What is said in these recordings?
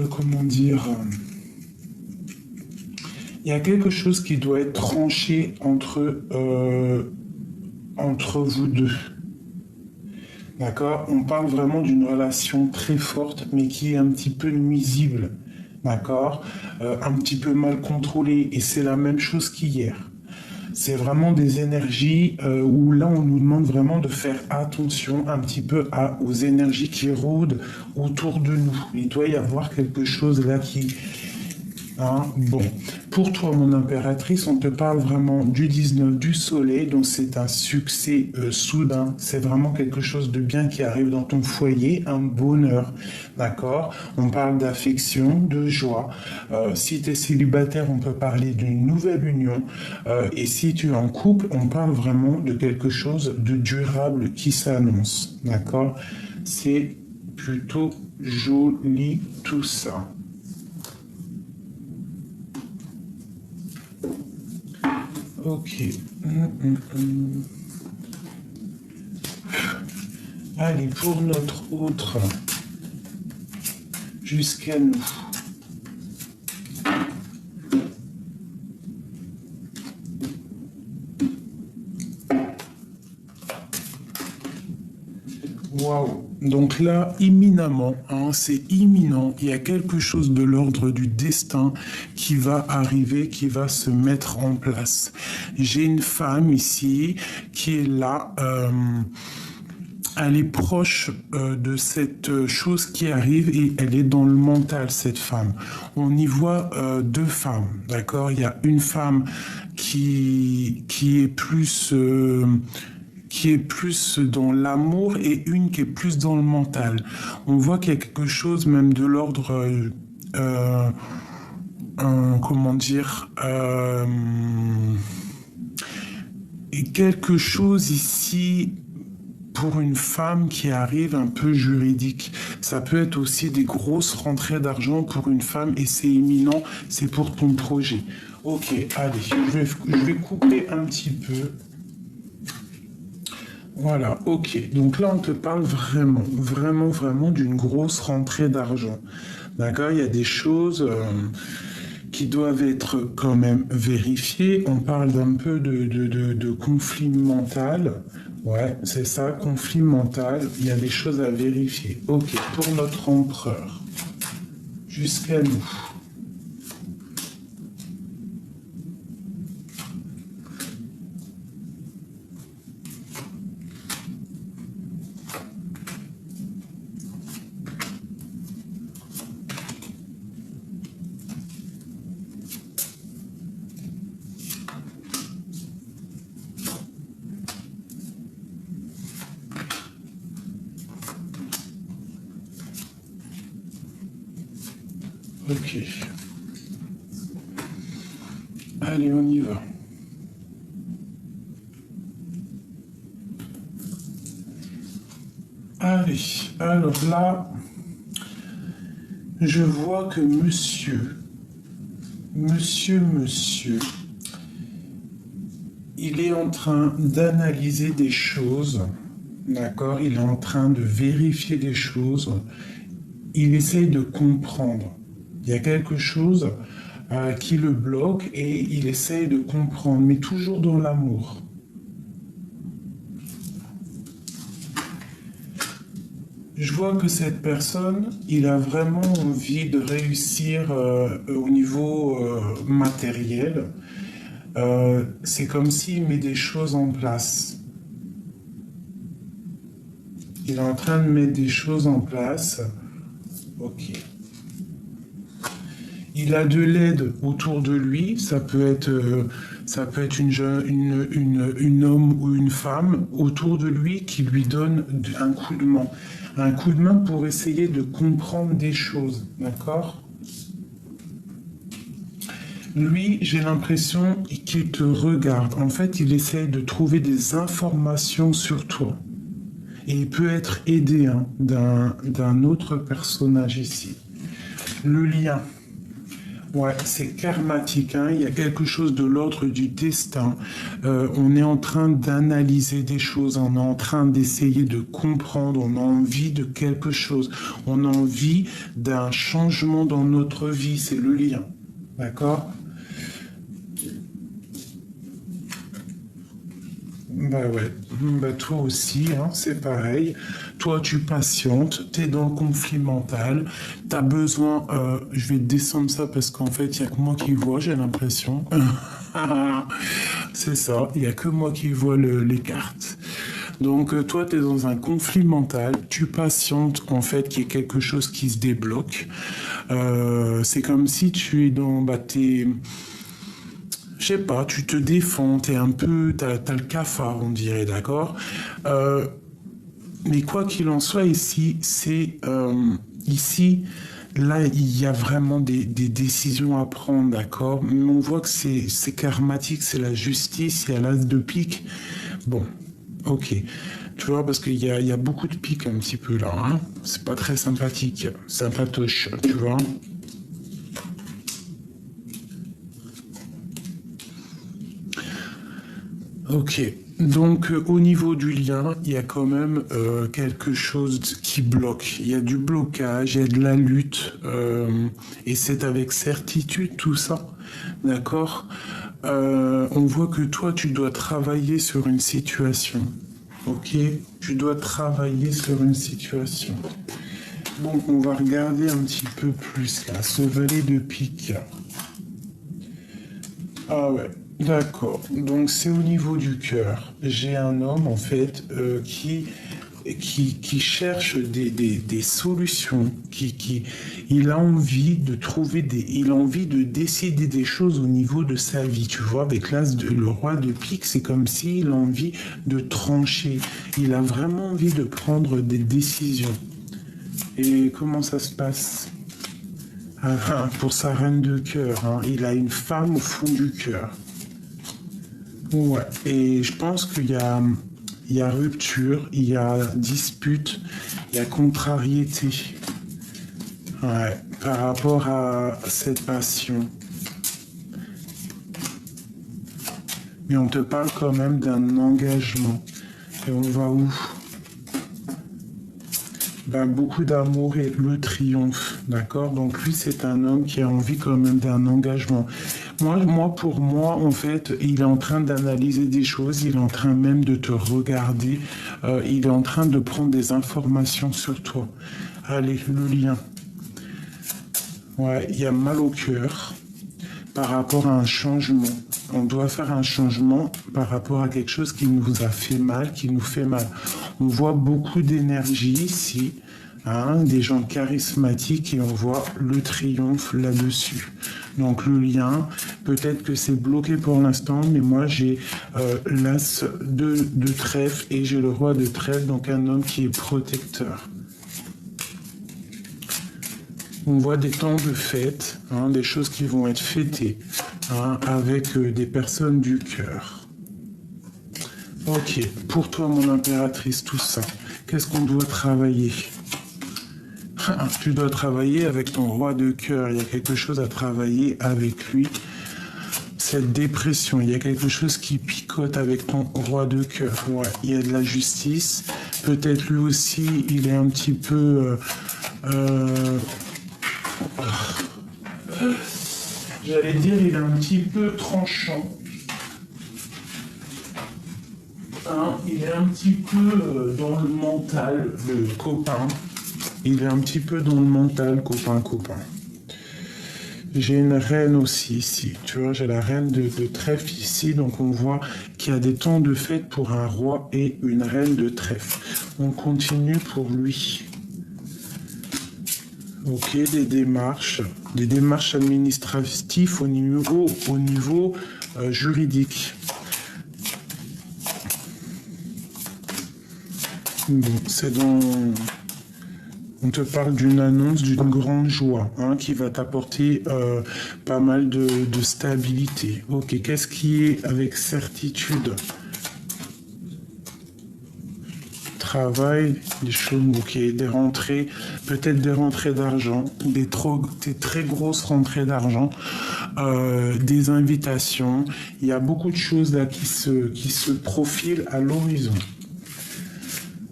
comment dire, il y a quelque chose qui doit être tranché entre vous deux. D'accord? On parle vraiment d'une relation très forte, mais qui est un petit peu nuisible. D'accord? Un petit peu mal contrôlée. Et c'est la même chose qu'hier. C'est vraiment des énergies où là, on nous demande vraiment de faire attention un petit peu aux énergies qui rôdent autour de nous. Il doit y avoir quelque chose là qui, hein, bon, pour toi, mon impératrice, on te parle vraiment du 19 du soleil, donc c'est un succès soudain. C'est vraiment quelque chose de bien qui arrive dans ton foyer, un bonheur, d'accord? On parle d'affection, de joie. Si tu es célibataire, on peut parler d'une nouvelle union. Et si tu es en couple, on parle vraiment de quelque chose de durable qui s'annonce, d'accord? C'est plutôt joli tout ça. Ok. Allez, pour notre autre, jusqu'à nous. Waouh. Donc là, imminemment, hein, c'est imminent, il y a quelque chose de l'ordre du destin qui va arriver, qui va se mettre en place. J'ai une femme ici qui est là, elle est proche de cette chose qui arrive et elle est dans le mental, cette femme. On y voit deux femmes, d'accord? Il y a une femme qui est plus dans l'amour et une qui est plus dans le mental. On voit qu'il y a quelque chose même de l'ordre, comment dire, et quelque chose ici pour une femme qui arrive un peu juridique. Ça peut être aussi des grosses rentrées d'argent pour une femme et c'est imminent, c'est pour ton projet. Ok, allez, je vais couper un petit peu. Voilà, ok. Donc là, on te parle vraiment, vraiment, vraiment d'une grosse rentrée d'argent. D'accord? Il y a des choses qui doivent être quand même vérifiées. On parle d'un peu de conflit mental. Ouais, c'est ça, conflit mental. Il y a des choses à vérifier. Ok, pour notre empereur. Jusqu'à nous. Ok. Allez, on y va. Allez, alors là, je vois que monsieur, il est en train d'analyser des choses, d'accord? Il est en train de vérifier des choses. Il essaye de comprendre. Il y a quelque chose qui le bloque et il essaye de comprendre, mais toujours dans l'amour. Je vois que cette personne, il a vraiment envie de réussir au niveau matériel. C'est comme s'il met des choses en place. Il est en train de mettre des choses en place. Ok. Il a de l'aide autour de lui. Ça peut être une homme ou une femme autour de lui qui lui donne un coup de main. Un coup de main pour essayer de comprendre des choses. D'accord? Lui, j'ai l'impression qu'il te regarde. En fait, il essaye de trouver des informations sur toi. Et il peut être aidé d'un autre personnage ici. Le lien. Ouais, c'est karmatique, hein. Il y a quelque chose de l'ordre du destin. On est en train d'analyser des choses, on est en train d'essayer de comprendre, on a envie de quelque chose, on a envie d'un changement dans notre vie, c'est le lien. D'accord? Bah ouais, bah toi aussi, hein, c'est pareil. Toi, tu patientes, t'es dans le conflit mental, t'as besoin, je vais descendre ça parce qu'en fait, il y a que moi qui vois, j'ai l'impression. C'est ça, il y a que moi qui vois les cartes. Donc, toi, tu es dans un conflit mental, tu patientes en fait qu'il y ait quelque chose qui se débloque. C'est comme si tu es dans, bah, je sais pas, tu te défends, t'es un peu, t'as le cafard, on dirait, d'accord. Euh, mais quoi qu'il en soit, ici, ici, là, il y a vraiment des décisions à prendre, d'accord. Mais on voit que c'est karmatique, c'est la justice, il y a l'as de pique. Bon, ok. Tu vois, parce qu'il y a beaucoup de piques un petit peu là, hein. C'est pas très sympathique, sympatoche, tu vois. Ok, donc au niveau du lien, il y a quand même quelque chose qui bloque. Il y a du blocage, il y a de la lutte, et c'est avec certitude tout ça, d'accord. On voit que toi, tu dois travailler sur une situation, ok. Tu dois travailler sur une situation. Bon, on va regarder un petit peu plus là, ce valet de pique. Ah ouais, d'accord. Donc c'est au niveau du cœur. J'ai un homme en fait qui cherche des solutions, il a envie de trouver il a envie de décider des choses au niveau de sa vie. Tu vois, avec le roi de pique, c'est comme s'il a envie de trancher. Il a vraiment envie de prendre des décisions. Et comment ça se passe? Pour sa reine de cœur, hein. Il a une femme au fond du cœur. Ouais, et je pense il y a rupture, il y a dispute, il y a contrariété. Ouais, par rapport à cette passion. Mais on te parle quand même d'un engagement. Et on va où? Ben, beaucoup d'amour et le triomphe, d'accord. Donc lui, c'est un homme qui a envie quand même d'un engagement. Pour moi, en fait, il est en train d'analyser des choses, il est en train même de te regarder, il est en train de prendre des informations sur toi. Allez, le lien. Ouais, il y a mal au cœur par rapport à un changement. On doit faire un changement par rapport à quelque chose qui nous a fait mal, qui nous fait mal. On voit beaucoup d'énergie ici, hein, des gens charismatiques et on voit le triomphe là-dessus. Donc le lien, peut-être que c'est bloqué pour l'instant, mais moi j'ai l'as de trèfle et j'ai le roi de trèfle, donc un homme qui est protecteur. On voit des temps de fête, hein, des choses qui vont être fêtées, hein, avec des personnes du cœur. Ok, pour toi mon impératrice, tout ça, qu'est-ce qu'on doit travailler? Tu dois travailler avec ton roi de cœur, il y a quelque chose à travailler avec lui. Cette dépression, il y a quelque chose qui picote avec ton roi de cœur. Ouais, il y a de la justice, peut-être lui aussi, il est un petit peu... j'allais dire, il est un petit peu tranchant. Hein, il est un petit peu dans le mental, le copain. Il est un petit peu dans le mental, copain. J'ai une reine aussi ici. Tu vois, j'ai la reine de trèfle ici. Donc on voit qu'il y a des temps de fête pour un roi et une reine de trèfle. On continue pour lui. Ok, des démarches administratives au niveau juridique. Bon, c'est dans... On te parle d'une annonce d'une grande joie, hein, qui va t'apporter pas mal de stabilité. Ok, qu'est-ce qui est avec certitude? travail, des choses, ok, des rentrées, peut-être des rentrées d'argent, des très grosses rentrées d'argent, des invitations. Il y a beaucoup de choses là qui se profilent à l'horizon.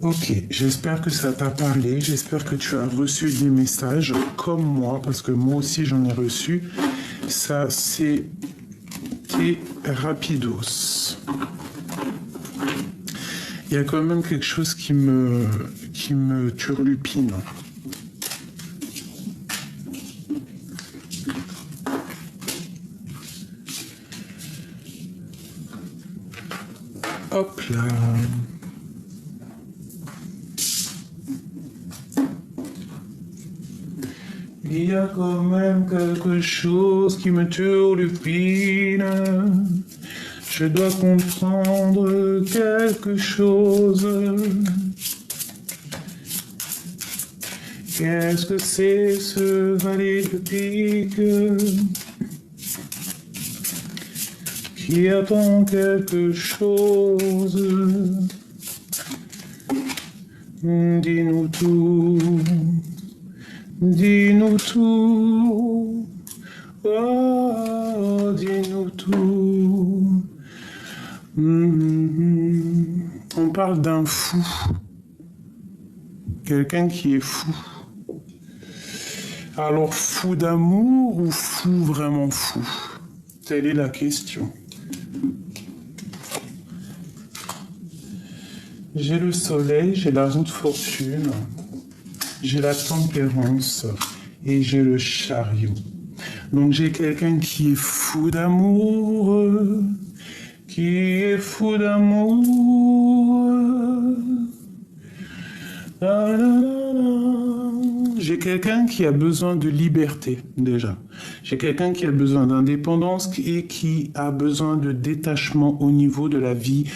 Ok, j'espère que ça t'a parlé, j'espère que tu as reçu des messages comme moi, parce que moi aussi j'en ai reçu. Ça, c'était rapidos. Il y a quand même quelque chose qui me turlupine. Hop là. Il y a quand même quelque chose qui me turlupine. Je dois comprendre quelque chose. Qu'est-ce que c'est ce valet de pique qui attend quelque chose? Dis-nous tout. Dis-nous tout, oh, dis-nous tout. On parle d'un fou, quelqu'un qui est fou. Alors, fou d'amour ou fou vraiment fou? Telle est la question. J'ai le soleil, j'ai la roue de fortune. J'ai la tempérance et j'ai le chariot. Donc j'ai quelqu'un qui est fou d'amour, qui est fou d'amour. J'ai quelqu'un qui a besoin de liberté déjà. J'ai quelqu'un qui a besoin d'indépendance et qui a besoin de détachement au niveau de la vie,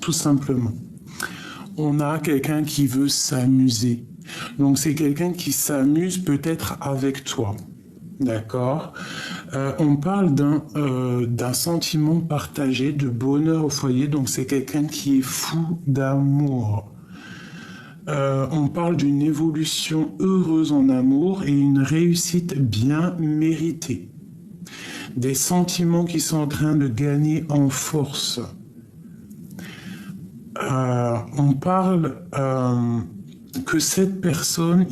tout simplement. On a quelqu'un qui veut s'amuser. Donc c'est quelqu'un qui s'amuse peut-être avec toi. D'accord? On parle d'un sentiment partagé, de bonheur au foyer. Donc c'est quelqu'un qui est fou d'amour. On parle d'une évolution heureuse en amour et une réussite bien méritée. Des sentiments qui sont en train de gagner en force. On parle que cette personne,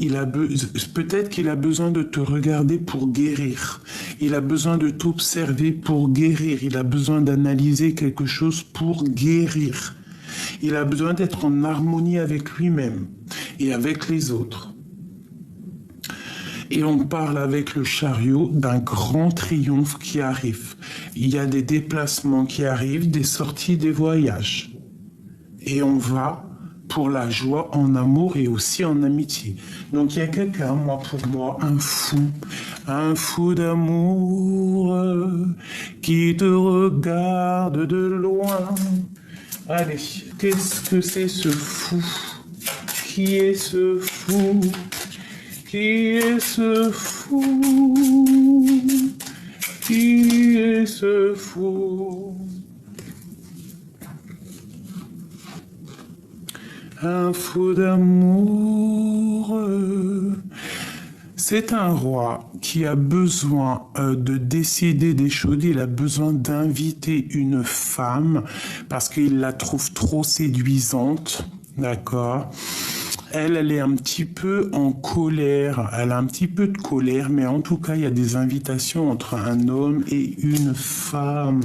peut-être qu'il a besoin de te regarder pour guérir. Il a besoin de t'observer pour guérir. Il a besoin d'analyser quelque chose pour guérir. Il a besoin d'être en harmonie avec lui-même et avec les autres. Et on parle avec le chariot d'un grand triomphe qui arrive. Il y a des déplacements qui arrivent, des sorties, des voyages. Et on va pour la joie en amour et aussi en amitié. Donc il y a quelqu'un, pour moi, un fou d'amour qui te regarde de loin. Allez, qu'est-ce que c'est ce fou? Qui est ce fou? Qui est ce fou? Qui est ce fou? Un fou d'amour. C'est un roi qui a besoin de décider des choses. Il a besoin d'inviter une femme parce qu'il la trouve trop séduisante. D'accord? Elle est un petit peu en colère. Elle a un petit peu de colère, mais en tout cas, il y a des invitations entre un homme et une femme.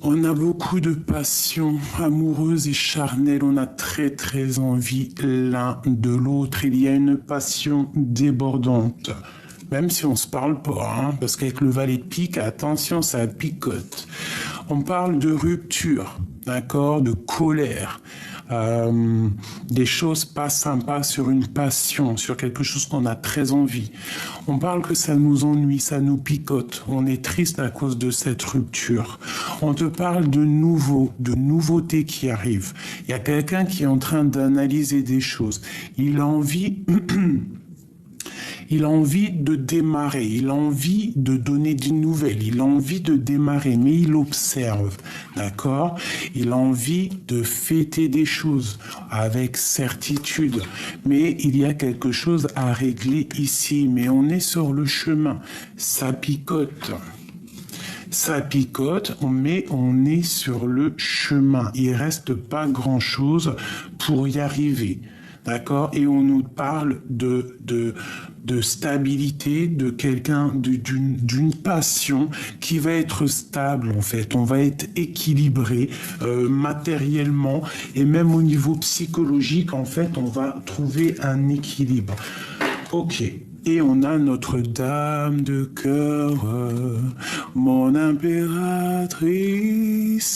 On a beaucoup de passion amoureuse et charnelle. On a très très envie l'un de l'autre. Il y a une passion débordante. Même si on se parle pas, parce qu'avec le valet de pique, attention, ça picote. On parle de rupture, d'accord, de colère. Des choses pas sympas sur une passion, sur quelque chose qu'on a très envie. On parle que ça nous ennuie, ça nous picote. On est triste à cause de cette rupture. On te parle de nouveautés qui arrivent. Il y a quelqu'un qui est en train d'analyser des choses. Il a envie Il a envie de démarrer, il a envie de donner des nouvelles, il a envie de démarrer, mais il observe, d'accord? Il a envie de fêter des choses avec certitude, mais il y a quelque chose à régler ici, mais on est sur le chemin, ça picote. Ça picote, mais on est sur le chemin. Il reste pas grand-chose pour y arriver. D'accord? Et on nous parle de stabilité, de quelqu'un, d'une passion qui va être stable, en fait. On va être équilibré matériellement et même au niveau psychologique, en fait, on va trouver un équilibre. Ok. Et on a notre dame de cœur, mon impératrice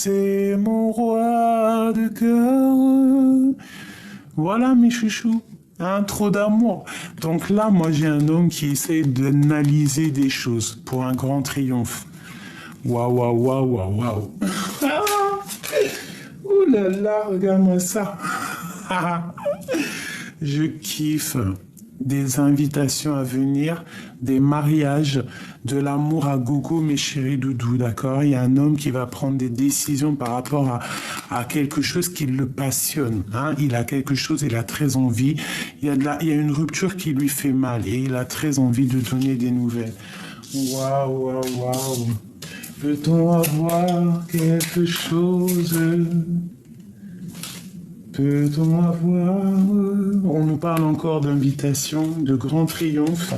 et mon roi de cœur. Voilà mes chouchous, hein, trop d'amour. Donc là, moi j'ai un homme qui essaie d'analyser des choses pour un grand triomphe. Waouh, waouh, waouh, waouh, waouh. Ouh là là, regarde-moi ça. Je kiffe. Des invitations à venir, des mariages, de l'amour à gogo, mes chéris doudous, d'accord? Il y a un homme qui va prendre des décisions par rapport à quelque chose qui le passionne, hein? Il a quelque chose, il a très envie. Il y a une rupture qui lui fait mal et il a très envie de donner des nouvelles. Waouh, waouh, waouh. Peut-on avoir quelque chose? Peut-on avoir... On nous parle encore d'invitation, de grand triomphe.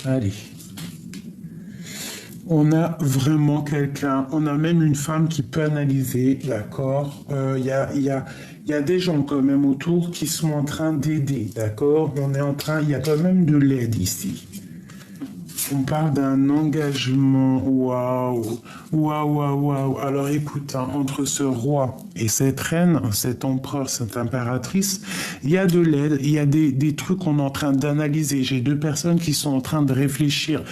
Allez. On a vraiment quelqu'un, on a même une femme qui peut analyser, d'accord? Il y a des gens quand même autour qui sont en train d'aider, d'accord? Il y a quand même de l'aide ici. On parle d'un engagement, waouh, waouh, waouh, waouh. Alors écoute, hein, entre ce roi et cette reine, cet empereur, cette impératrice, il y a de l'aide, il y a des trucs qu'on est en train d'analyser. J'ai deux personnes qui sont en train de réfléchir.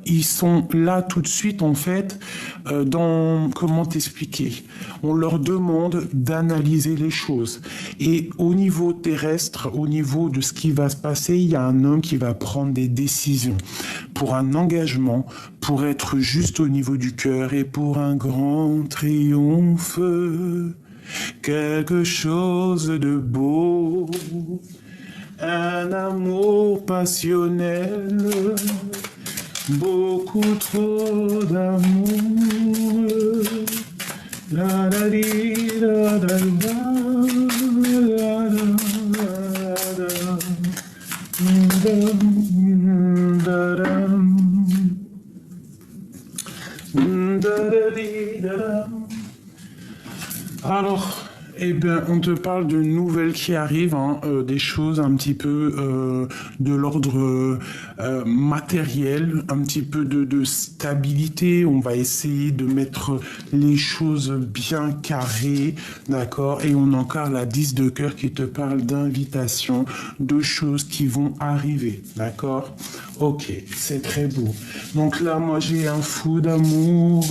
Ils sont là tout de suite, en fait, comment t'expliquer? On leur demande d'analyser les choses. Et au niveau terrestre, au niveau de ce qui va se passer, il y a un homme qui va prendre des décisions pour un engagement, pour être juste au niveau du cœur et pour un grand triomphe, quelque chose de beau, un amour passionnel, beaucoup trop d'amour. La la di, la la la, la la la. Alors, eh bien, on te parle de nouvelles qui arrivent, hein, des choses un petit peu de l'ordre matériel, un petit peu de stabilité. On va essayer de mettre les choses bien carrées, d'accord? Et on a encore la 10 de cœur qui te parle d'invitation, de choses qui vont arriver, d'accord? Ok, c'est très beau. Donc là, moi, j'ai un fou d'amour.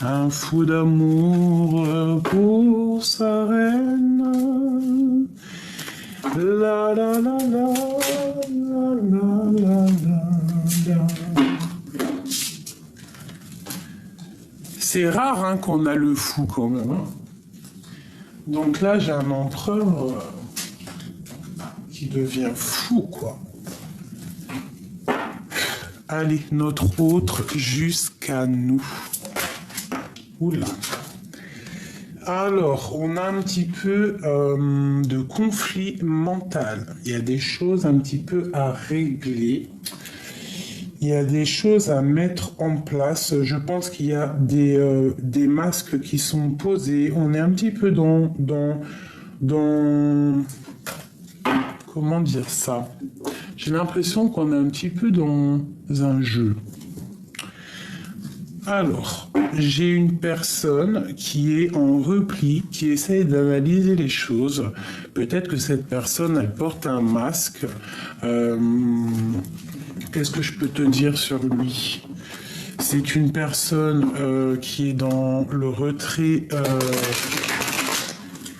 Un fou d'amour pour sa reine. La la la la la la la la. C'est rare hein, qu'on a le fou quand même. Hein. Donc là, j'ai un empereur qui devient fou, quoi. Allez, notre autre jusqu'à nous. Oula. Alors, on a un petit peu de conflit mental. Il y a des choses un petit peu à régler. Il y a des choses à mettre en place. Je pense qu'il y a des masques qui sont posés. On est un petit peu dans comment dire ça? J'ai l'impression qu'on est un petit peu dans un jeu. Alors, j'ai une personne qui est en repli, qui essaye d'analyser les choses. Peut-être que cette personne, elle porte un masque. Qu'est-ce que je peux te dire sur lui? C'est une personne qui est dans le retrait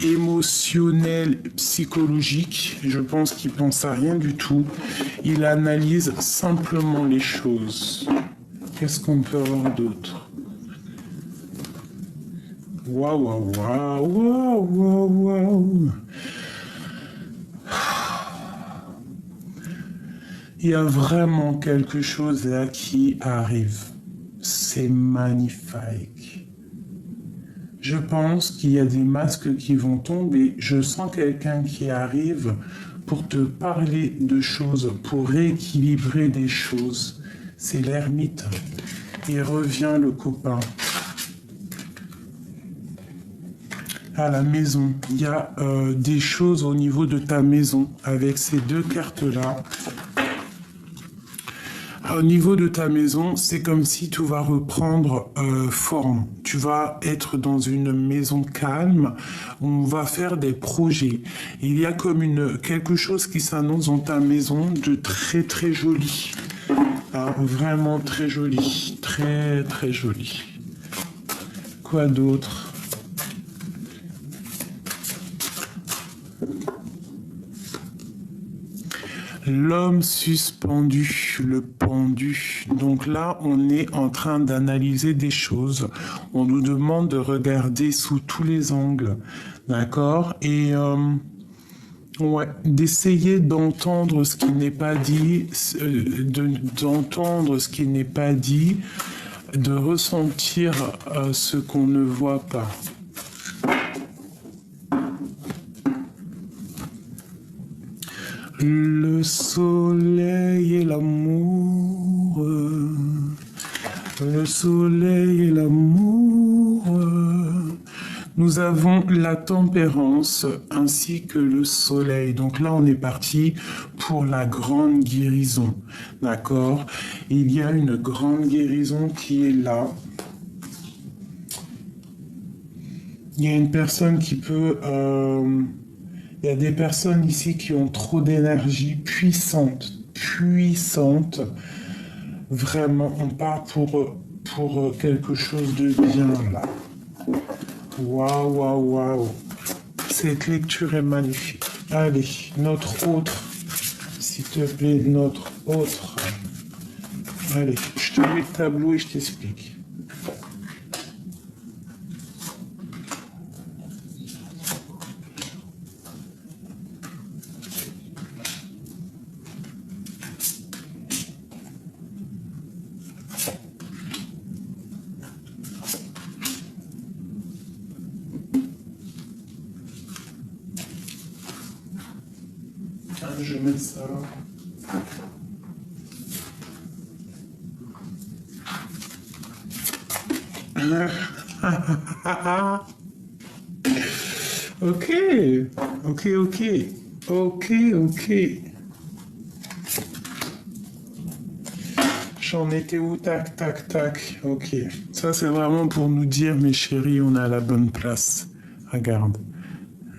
émotionnel, psychologique. Je pense qu'il pense à rien du tout. Il analyse simplement les choses. Qu'est-ce qu'on peut avoir d'autre? Waouh, waouh, waouh, waouh, waouh. Il y a vraiment quelque chose là qui arrive. C'est magnifique. Je pense qu'il y a des masques qui vont tomber. Je sens quelqu'un qui arrive pour te parler de choses, pour rééquilibrer des choses. C'est l'ermite. Il revient le copain. À la maison, il y a des choses au niveau de ta maison avec ces deux cartes-là. Au niveau de ta maison, c'est comme si tout va reprendre forme. Tu vas être dans une maison calme. On va faire des projets. Il y a comme quelque chose qui s'annonce dans ta maison de très très joli. Ah, vraiment très joli. Très très joli. Quoi d'autre? L'homme suspendu, le pendu. Donc là, on est en train d'analyser des choses. On nous demande de regarder sous tous les angles. D'accord? Et ouais, d'essayer d'entendre ce qui n'est pas dit, d'entendre ce qui n'est pas dit, de ressentir ce qu'on ne voit pas. Le soleil et l'amour, le soleil et l'amour. Nous avons la tempérance ainsi que le soleil. Donc là, on est parti pour la grande guérison. D'accord? Il y a une grande guérison qui est là. Il y a une personne qui peut... il y a des personnes ici qui ont trop d'énergie puissante. Vraiment, on part pour quelque chose de bien là. Waouh, waouh, waouh. Cette lecture est magnifique. Allez, notre autre. S'il te plaît, notre autre. Allez, je te mets le tableau et je t'explique. Je vais mettre ça là. Ok. J'en étais où? Tac, tac, tac. Ok. Ça, c'est vraiment pour nous dire, mes chéris, on est à la bonne place. Regarde.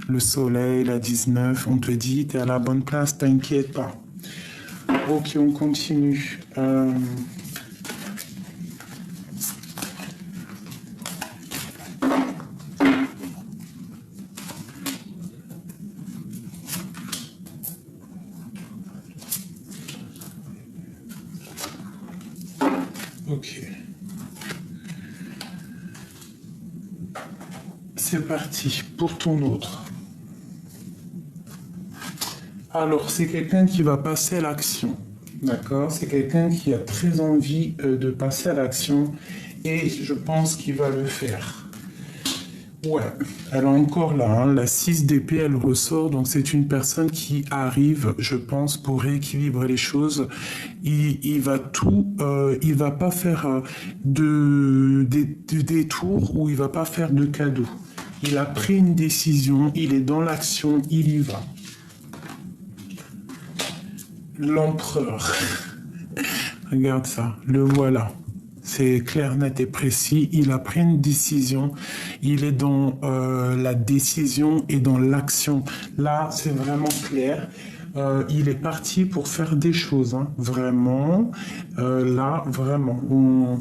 Le soleil, la 19, on te dit, t'es à la bonne place, t'inquiète pas. Ok, on continue. Ok. C'est parti pour ton autre. Alors, c'est quelqu'un qui va passer à l'action. D'accord? C'est quelqu'un qui a très envie de passer à l'action et je pense qu'il va le faire. Ouais, elle est encore là, hein. La 6 d'épée, elle ressort, donc c'est une personne qui arrive, je pense, pour rééquilibrer les choses. Il va il va pas faire de détours ou il va pas faire de cadeaux. Il a pris une décision, il est dans l'action, il y va. L'empereur. Regarde ça, le voilà. C'est clair, net et précis. Il a pris une décision. Il est dans la décision et dans l'action. Là, c'est vraiment clair. Il est parti pour faire des choses. Hein. Vraiment. Là, vraiment.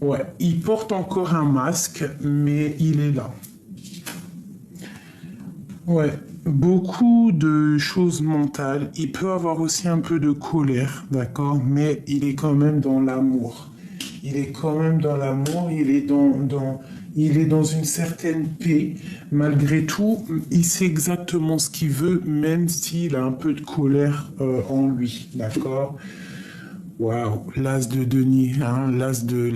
Ouais. Il porte encore un masque, mais il est là. Ouais, beaucoup de choses mentales. Il peut avoir aussi un peu de colère, d'accord, mais il est quand même dans l'amour. Il est quand même dans l'amour, il est dans une certaine paix. Malgré tout, il sait exactement ce qu'il veut, même s'il a un peu de colère en lui, d'accord? Waouh, l'as de Denis, hein, l'as de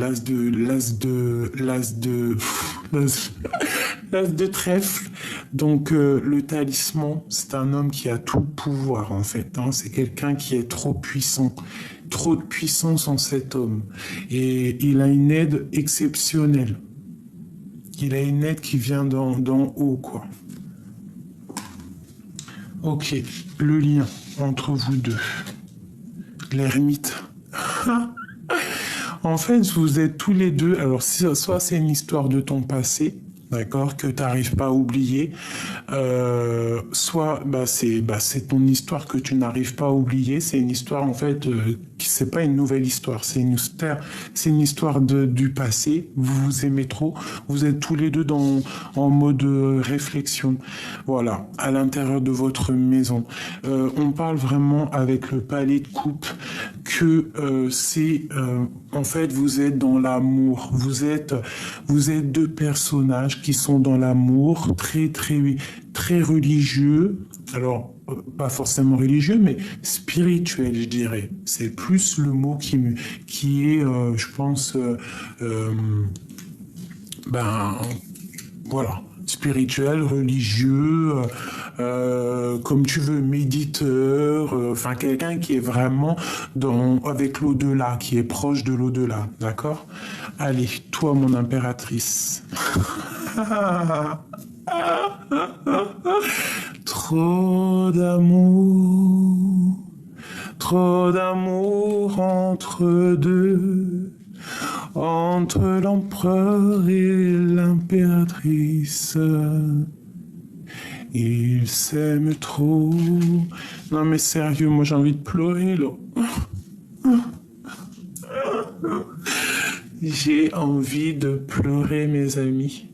trèfle. Donc le talisman, c'est un homme qui a tout le pouvoir en fait, hein. C'est quelqu'un qui est trop puissant, trop de puissance en cet homme. Et il a une aide exceptionnelle. Il a une aide qui vient d'en haut, quoi. Ok, le lien entre vous deux. L'ermite. En fait, vous êtes tous les deux. Alors, soit c'est une histoire de ton passé, d'accord, que tu n'arrives pas à oublier, soit c'est ton histoire que tu n'arrives pas à oublier. C'est une histoire en fait, qui c'est pas une nouvelle histoire. C'est une histoire du passé. Vous vous aimez trop. Vous êtes tous les deux en mode réflexion. Voilà, à l'intérieur de votre maison. On parle vraiment avec le palais de coupe que en fait vous êtes dans l'amour. Vous êtes deux personnages qui sont dans l'amour, très très très religieux. Alors pas forcément religieux, mais spirituel, je dirais. C'est plus le mot qui est, je pense, ben voilà, spirituel, religieux, comme tu veux, méditeur, enfin quelqu'un qui est vraiment avec l'au-delà, qui est proche de l'au-delà, d'accord? Allez, toi mon impératrice. Trop d'amour entre deux, entre l'empereur et l'impératrice. Ils s'aiment trop. Non mais sérieux, moi j'ai envie de pleurer là. J'ai envie de pleurer mes amis.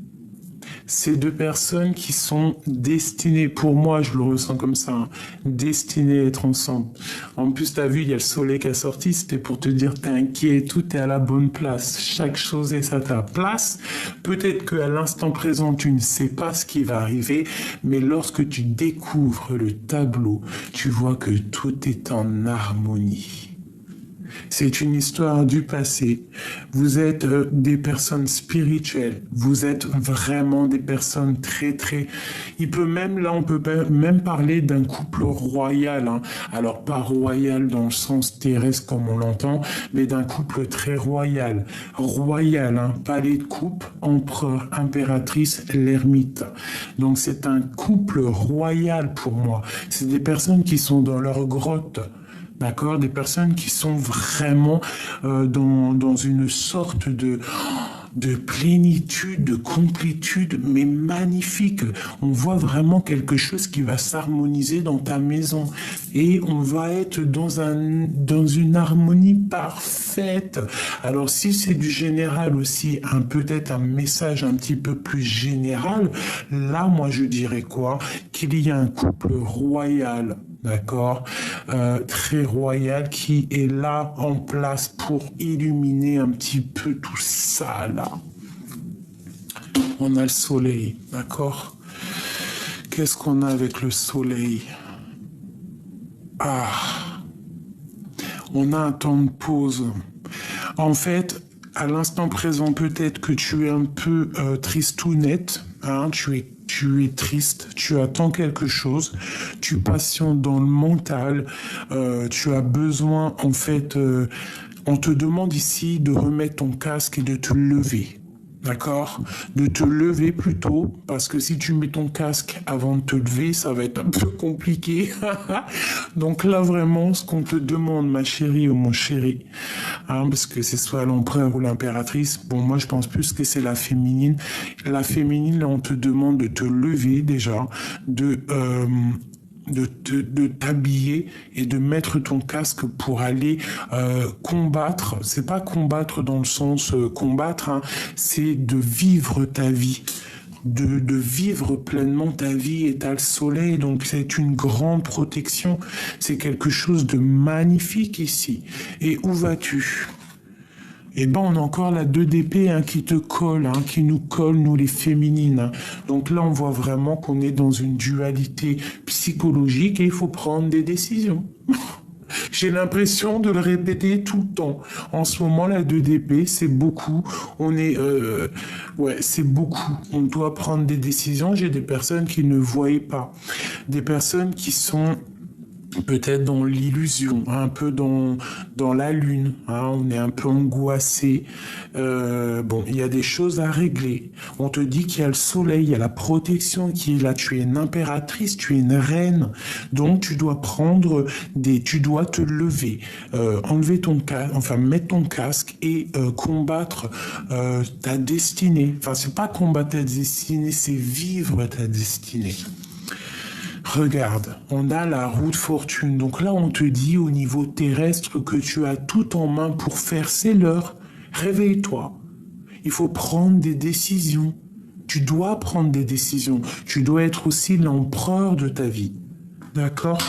Ces deux personnes qui sont destinées, pour moi je le ressens comme ça, hein, destinées à être ensemble. En plus t'as vu, il y a le soleil qui a sorti, c'était pour te dire t'inquiète, tout est à la bonne place, chaque chose est à ta place. Peut-être qu'à l'instant présent tu ne sais pas ce qui va arriver, mais lorsque tu découvres le tableau, tu vois que tout est en harmonie. C'est une histoire du passé. Vous êtes des personnes spirituelles. Vous êtes vraiment des personnes très, très... on peut même parler d'un couple royal, hein. Alors, pas royal dans le sens terrestre comme on l'entend, mais d'un couple très royal. Royal, hein. Palais de coupe, empereur, impératrice, l'ermite. Donc, c'est un couple royal pour moi. C'est des personnes qui sont dans leur grotte. D'accord, des personnes qui sont vraiment dans une sorte de plénitude, de complétude, mais magnifique. On voit vraiment quelque chose qui va s'harmoniser dans ta maison. Et on va être dans une harmonie parfaite. Alors si c'est du général aussi, peut-être un message un petit peu plus général, là moi je dirais quoi? Qu'il y a un couple royal. D'accord, très royal qui est là en place pour illuminer un petit peu tout ça là. On a le soleil, d'accord. Qu'est-ce qu'on a avec le soleil? Ah, on a un temps de pause. En fait, à l'instant présent, peut-être que tu es un peu tristounette, hein, tu es triste, tu attends quelque chose, tu patientes dans le mental, tu as besoin, en fait, on te demande ici de remettre ton casque et de te lever. D'accord? De te lever plutôt, parce que si tu mets ton casque avant de te lever, ça va être un peu compliqué. Donc là, vraiment, ce qu'on te demande, ma chérie ou mon chéri, hein, parce que c'est soit l'empereur ou l'impératrice, bon, moi, je pense plus que c'est la féminine. La féminine, là, on te demande de te lever déjà, de t'habiller et de mettre ton casque pour aller combattre. C'est pas combattre dans le sens combattre, hein, c'est de vivre ta vie. de vivre pleinement ta vie et t'as le soleil, donc c'est une grande protection. C'est quelque chose de magnifique ici. Et où vas-tu? Eh ben, on a encore la 2 d'épée qui te colle, qui nous colle, nous les féminines. Donc là, on voit vraiment qu'on est dans une dualité psychologique et il faut prendre des décisions. J'ai l'impression de le répéter tout le temps. En ce moment, la 2 d'épée, c'est beaucoup. Ouais, c'est beaucoup. On doit prendre des décisions. J'ai des personnes qui ne voyaient pas. Des personnes qui sont peut-être dans l'illusion, un peu dans la lune, on est un peu angoissé. Bon, il y a des choses à régler. On te dit qu'il y a le soleil, il y a la protection qui est là. Tu es une impératrice, tu es une reine, donc tu dois tu dois te lever, enlever ton casque, enfin mettre ton casque et combattre ta destinée. Enfin, c'est pas combattre ta destinée, c'est vivre ta destinée. Regarde, on a la roue de fortune. Donc là, on te dit au niveau terrestre que tu as tout en main pour faire. C'est l'heure. Réveille-toi. Il faut prendre des décisions. Tu dois prendre des décisions. Tu dois être aussi l'empereur de ta vie. D'accord?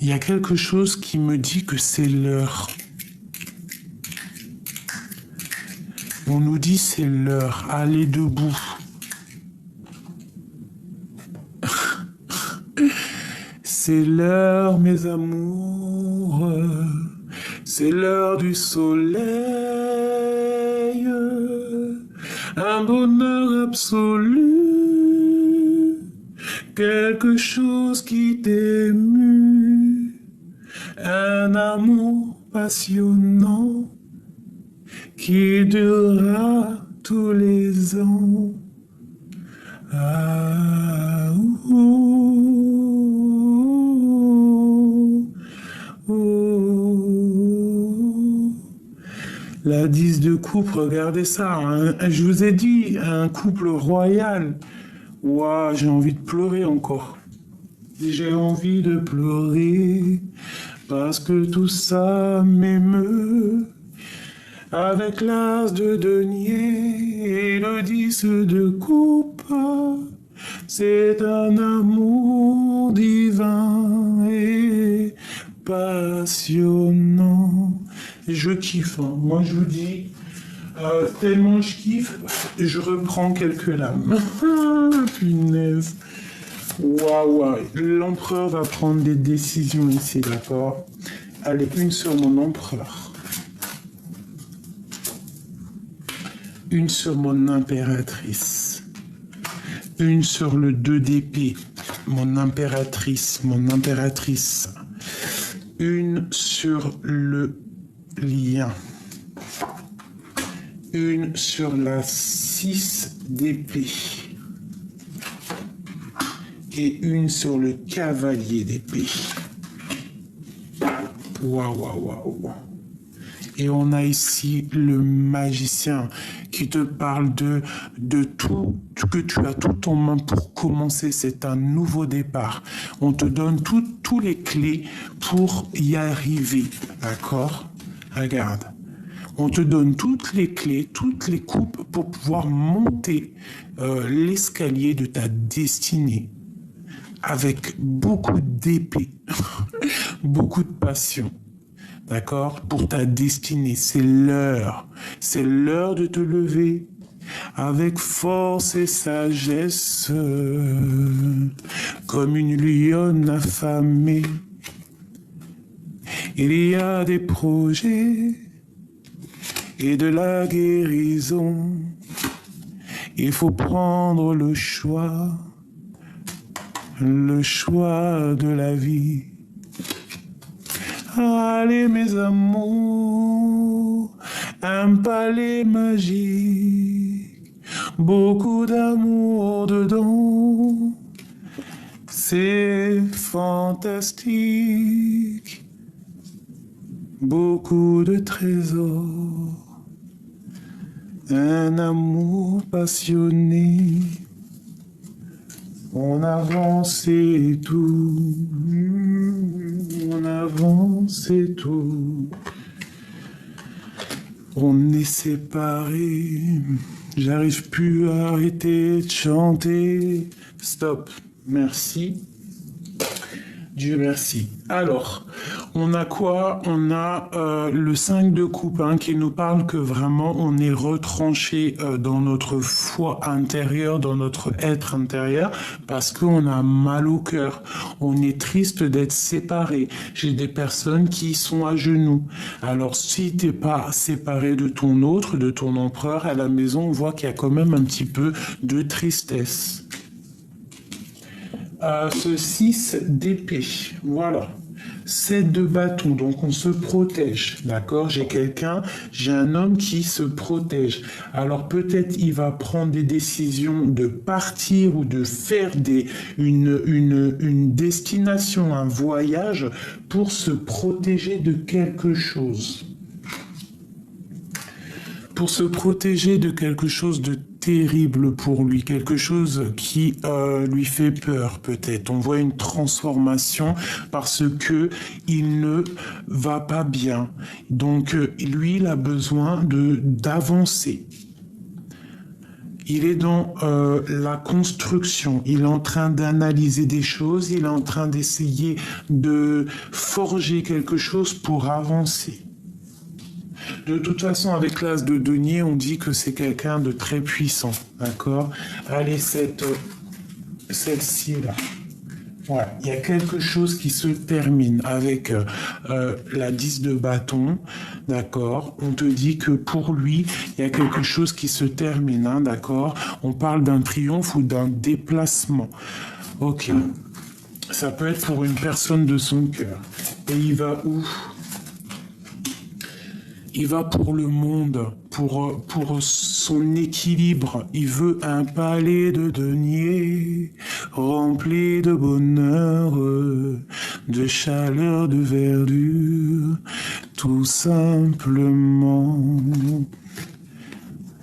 Il y a quelque chose qui me dit que c'est l'heure. On nous dit c'est l'heure. Allez debout. C'est l'heure, mes amours, c'est l'heure du soleil, un bonheur absolu, quelque chose qui t'émue, un amour passionnant qui durera tous les ans. Ah, La 10 de coupe, regardez ça. Je vous ai dit, un couple royal. Ouah, j'ai envie de pleurer encore. J'ai envie de pleurer parce que tout ça m'émeut. Avec l'as de denier et le 10 de coupe, c'est un amour divin et passionnant. Je kiffe, moi je vous dis, tellement je kiffe, je reprends quelques lames. Punaise. Waouh, l'empereur va prendre des décisions ici, d'accord? Allez, une sur mon empereur. Une sur mon impératrice. Une sur le 2 d'épée. Mon impératrice. Une sur le lien. Une sur la 6 d'épée. Et une sur le cavalier d'épée. Waouh. Et on a ici le magicien qui te parle de tout, que tu as tout en main pour commencer. C'est un nouveau départ. On te donne tous les clés pour y arriver. D'accord? Regarde. On te donne toutes les clés, toutes les coupes pour pouvoir monter l'escalier de ta destinée. Avec beaucoup d'épée, beaucoup de passion. D'accord? Pour ta destinée, c'est l'heure. C'est l'heure de te lever avec force et sagesse, comme une lionne affamée. Il y a des projets et de la guérison. Il faut prendre le choix de la vie. Allez mes amours, un palais magique, beaucoup d'amour dedans, c'est fantastique, beaucoup de trésors, un amour passionné, on avance et tout. On avance et tout. On est séparés, j'arrive plus à arrêter de chanter. Stop, merci. Dieu merci. Alors, on a quoi? On a le 5 de coupe hein, qui nous parle que vraiment on est retranché dans notre foi intérieure, dans notre être intérieur, parce qu'on a mal au cœur. On est triste d'être séparés. J'ai des personnes qui sont à genoux. Alors, si t'es pas séparé de ton autre, de ton empereur à la maison, on voit qu'il y a quand même un petit peu de tristesse. Ce 6 d'épée, voilà. 7 de bâton, donc on se protège, d'accord? J'ai un homme qui se protège. Alors peut-être il va prendre des décisions de partir ou de faire une destination, un voyage pour se protéger de quelque chose. Pour se protéger de quelque chose de terrible pour lui, quelque chose qui lui fait peur peut-être. On voit une transformation parce que il ne va pas bien. Donc lui, il a besoin d'avancer. Il est dans la construction, il est en train d'analyser des choses, il est en train d'essayer de forger quelque chose pour avancer. De toute façon, avec l'as de denier, on dit que c'est quelqu'un de très puissant, d'accord? Allez, celle-ci là. Ouais, il y a quelque chose qui se termine avec la 10 de bâton, d'accord? On te dit que pour lui, il y a quelque chose qui se termine, hein, d'accord? On parle d'un triomphe ou d'un déplacement. Ok. Ça peut être pour une personne de son cœur. Et il va où? Il va pour le monde, pour son équilibre. Il veut un palais de deniers rempli de bonheur, de chaleur, de verdure, tout simplement.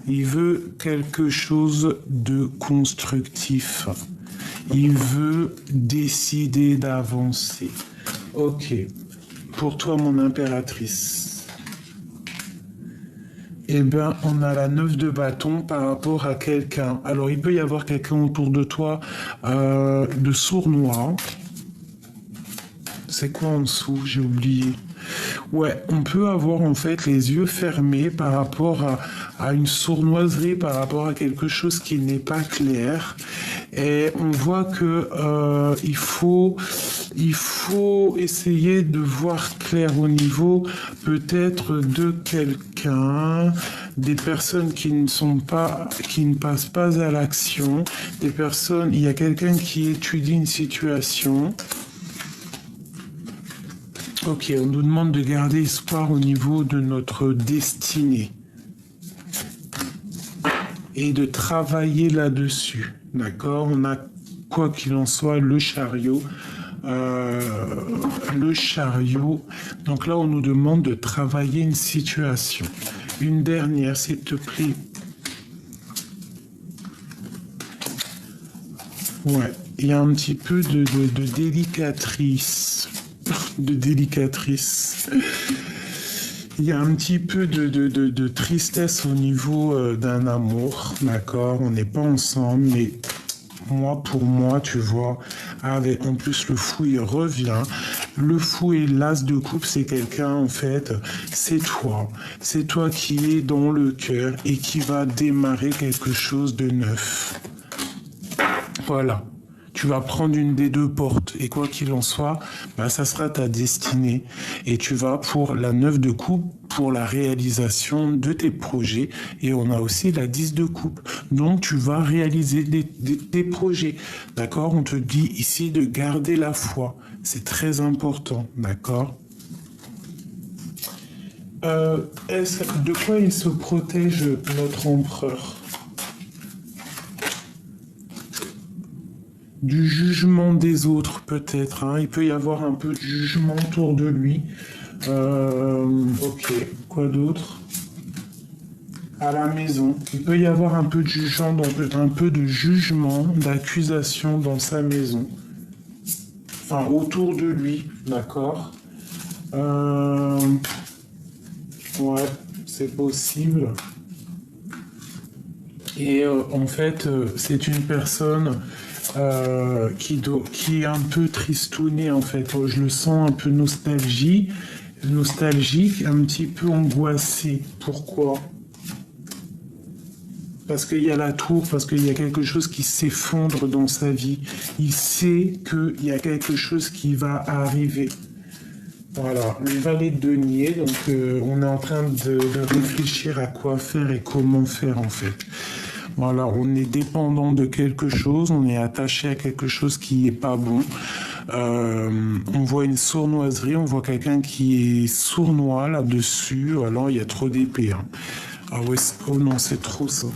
Il veut quelque chose de constructif. Il veut décider d'avancer. Ok. Pour toi, mon impératrice. Eh bien, on a la 9 de bâton par rapport à quelqu'un. Alors, il peut y avoir quelqu'un autour de toi de sournois. C'est quoi en dessous? J'ai oublié. Ouais, on peut avoir en fait les yeux fermés par rapport à une sournoiserie, par rapport à quelque chose qui n'est pas clair. Et on voit que il faut essayer de voir clair au niveau peut-être de quelqu'un, des personnes qui ne passent pas à l'action, des personnes, il y a quelqu'un qui étudie une situation. Ok, on nous demande de garder espoir au niveau de notre destinée et de travailler là-dessus. D'accord? On a, quoi qu'il en soit, le chariot. Donc là, on nous demande de travailler une situation. Une dernière, s'il te plaît. Ouais, il y a un petit peu de délicatrice. De délicatrice. Il y a un petit peu de tristesse au niveau d'un amour, d'accord? On n'est pas ensemble, mais pour moi, tu vois, avec en plus le fou, il revient. Le fou et l'as de coupe, c'est quelqu'un, en fait, c'est toi. C'est toi qui es dans le cœur et qui va démarrer quelque chose de neuf. Voilà. Tu vas prendre une des deux portes et quoi qu'il en soit, ça sera ta destinée. Et tu vas pour la 9 de coupe, pour la réalisation de tes projets. Et on a aussi la 10 de coupe. Donc tu vas réaliser des projets. D'accord? On te dit ici de garder la foi. C'est très important. D'accord? De quoi il se protège, notre empereur? Du jugement des autres, peut-être. Hein. Il peut y avoir un peu de jugement autour de lui. Ok, quoi d'autre? À la maison. Il peut y avoir un peu de jugement, un peu de jugement, d'accusation dans sa maison. Enfin, autour de lui, d'accord? Ouais, c'est possible. Et en fait, c'est une personne qui est un peu tristounée, en fait. Je le sens un peu nostalgique, un petit peu angoissé. Pourquoi? Parce qu'il y a la tour, parce qu'il y a quelque chose qui s'effondre dans sa vie. Il sait qu'il y a quelque chose qui va arriver. Voilà, le valet de denier, donc on est en train de réfléchir à quoi faire et comment faire en fait. Voilà, on est dépendant de quelque chose, on est attaché à quelque chose qui est pas bon. On voit une sournoiserie, on voit quelqu'un qui est sournois là-dessus. Alors il y a trop d'épées. Hein. Ah ouais, oh non, c'est trop ça.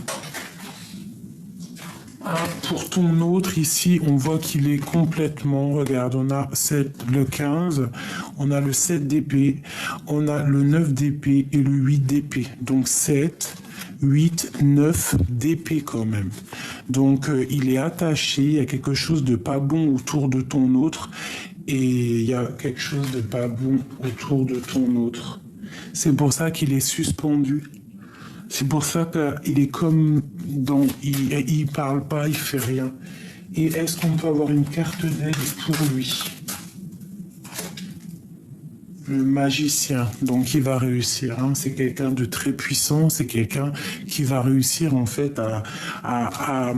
Ah, pour ton autre, ici, on voit qu'il est complètement... Regarde, on a le 15, on a le 7 d'épée, on a le 9 d'épée et le 8 d'épée. Donc 7, 8, 9 d'épée quand même. Donc il est attaché, il y a quelque chose de pas bon autour de ton autre et il y a quelque chose de pas bon autour de ton autre. C'est pour ça qu'il est suspendu. C'est pour ça qu'il est comme dans... Il parle pas, il fait rien. Et est-ce qu'on peut avoir une carte d'aide pour lui? Le magicien, donc il va réussir. Hein. C'est quelqu'un de très puissant, c'est quelqu'un qui va réussir en fait à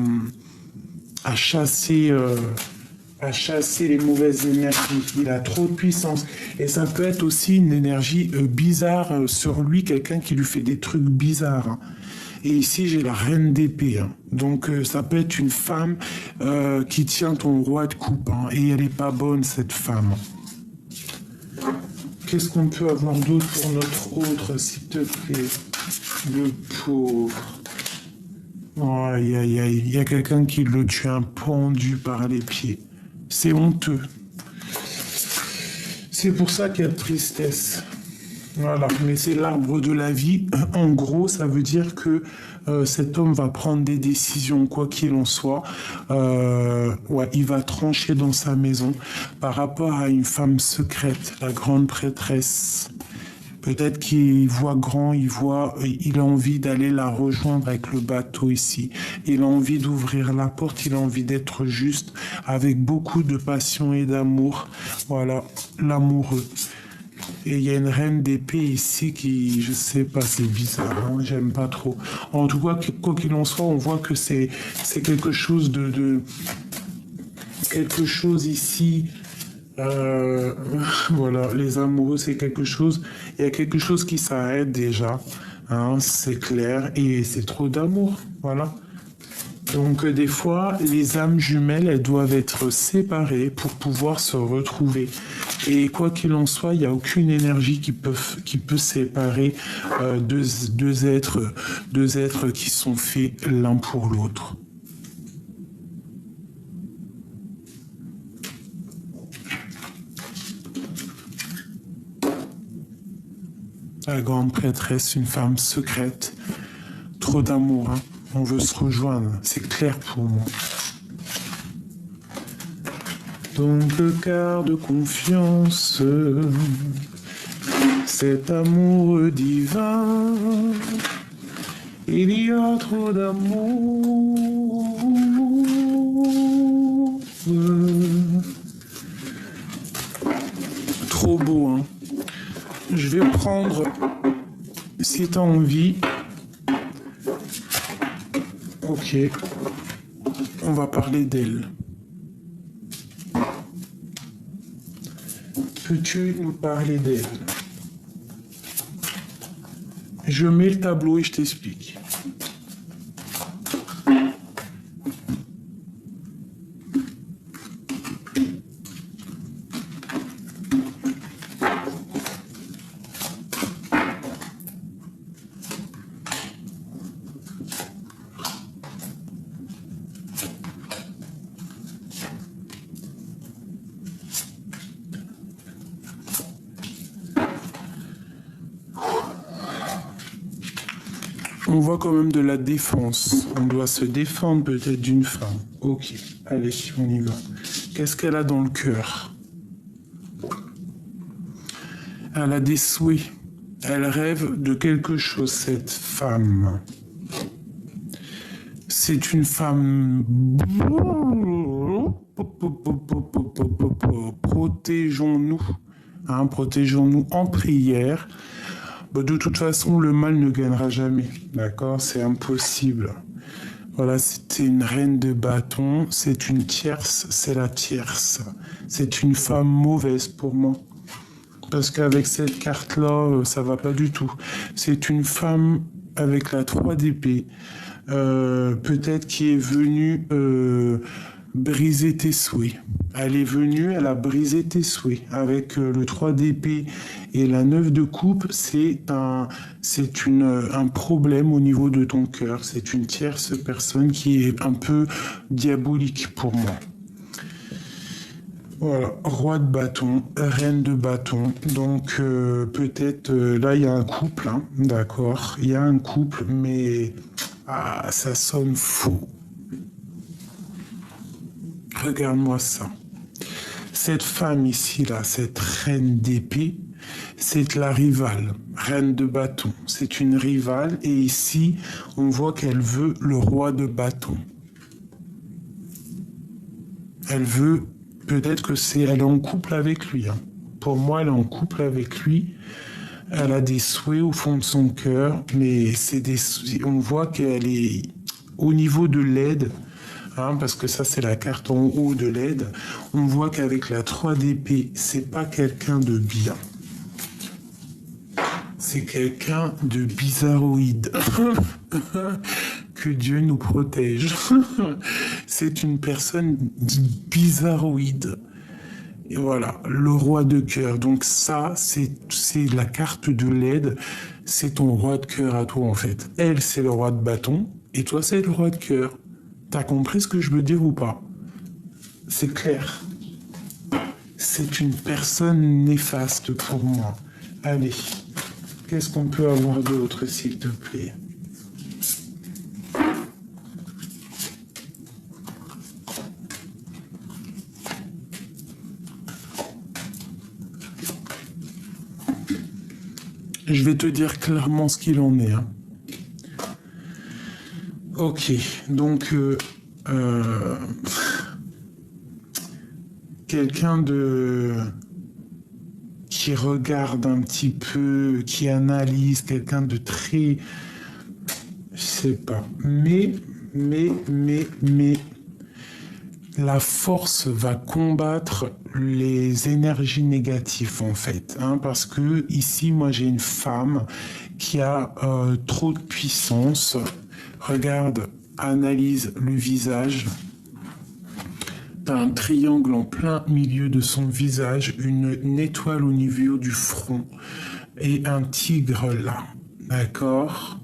chasser... à chasser les mauvaises énergies. Il a trop de puissance. Et ça peut être aussi une énergie bizarre sur lui, quelqu'un qui lui fait des trucs bizarres. Hein. Et ici, j'ai la reine d'épée. Hein. Donc, ça peut être une femme qui tient ton roi de coupe. Hein. Et elle n'est pas bonne, cette femme. Qu'est-ce qu'on peut avoir d'autre pour notre autre, s'il te plaît? Le pauvre. Oh, aïe, aïe, aïe. Il y a quelqu'un qui le tient pendu par les pieds. C'est honteux. C'est pour ça qu'il y a de tristesse. Voilà, mais c'est l'arbre de la vie. En gros, ça veut dire que cet homme va prendre des décisions, quoi qu'il en soit. Ouais, il va trancher dans sa maison par rapport à une femme secrète, la grande prêtresse. Peut-être qu'il voit grand, il a envie d'aller la rejoindre avec le bateau ici. Il a envie d'ouvrir la porte, il a envie d'être juste, avec beaucoup de passion et d'amour. Voilà, l'amoureux. Et il y a une reine d'épée ici qui, je sais pas, c'est bizarre, hein, j'aime pas trop. En tout cas, quoi qu'il en soit, on voit que c'est quelque chose quelque chose ici. Voilà, les amoureux, c'est quelque chose. Il y a quelque chose qui s'arrête déjà, hein, c'est clair, et c'est trop d'amour, voilà. Donc des fois, les âmes jumelles, elles doivent être séparées pour pouvoir se retrouver. Et quoi qu'il en soit, il n'y a aucune énergie qui peut séparer deux êtres qui sont faits l'un pour l'autre. La grande prêtresse, une femme secrète. Trop d'amour, hein. On veut se rejoindre, c'est clair pour moi. Donc le quart de confiance, cet amour divin, il y a trop d'amour. Trop beau, hein. Je vais prendre, si t'as envie, ok, on va parler d'elle. Peux-tu nous parler d'elle? Je mets le tableau et je t'explique. On voit quand même de la défense. On doit se défendre peut-être d'une femme. Ok, allez, on y va. Qu'est-ce qu'elle a dans le cœur? Elle a des souhaits. Elle rêve de quelque chose, cette femme. C'est une femme. Protégeons-nous. Hein, protégeons-nous en prière. Bah, de toute façon, le mal ne gagnera jamais. D'accord? C'est impossible. Voilà, c'était une reine de bâton. C'est une tierce. C'est la tierce. C'est une femme mauvaise pour moi. Parce qu'avec cette carte-là, ça va pas du tout. C'est une femme avec la 3 d'épée. Peut-être qui est venue briser tes souhaits. Elle est venue, elle a brisé tes souhaits. Avec le 3 d'épée et la 9 de coupe, un problème au niveau de ton cœur. C'est une tierce personne qui est un peu diabolique pour moi. Voilà, roi de bâton, reine de bâton. Donc peut-être là il y a un couple, hein, d'accord. Il y a un couple, mais ça sonne faux. Regarde-moi ça. Cette femme ici là, cette reine d'épée, c'est la rivale, reine de bâton. C'est une rivale et ici on voit qu'elle veut le roi de bâton. Elle veut. Peut-être que elle est en couple avec lui. Hein. Pour moi, elle est en couple avec lui. Elle a des souhaits au fond de son cœur, mais on voit qu'elle est au niveau de l'aide, hein, parce que ça, c'est la carte en haut de l'aide. On voit qu'avec la 3 d'épée, c'est pas quelqu'un de bien. C'est quelqu'un de bizarroïde. Que Dieu nous protège. C'est une personne bizarroïde. Et voilà, le roi de cœur. Donc ça, c'est la carte de l'aide. C'est ton roi de cœur à toi, en fait. Elle, c'est le roi de bâton. Et toi, c'est le roi de cœur. T'as compris ce que je veux dire ou pas? C'est clair. C'est une personne néfaste pour moi. Allez, qu'est-ce qu'on peut avoir d'autre, s'il te plaît? Je vais te dire clairement ce qu'il en est. Hein. Ok, donc quelqu'un qui regarde un petit peu, qui analyse, quelqu'un de très, je sais pas. Mais la force va combattre les énergies négatives en fait, hein, parce que ici moi j'ai une femme qui a trop de puissance. Regarde, analyse le visage. T'as un triangle en plein milieu de son visage, une étoile au niveau du front et un tigre là, d'accord?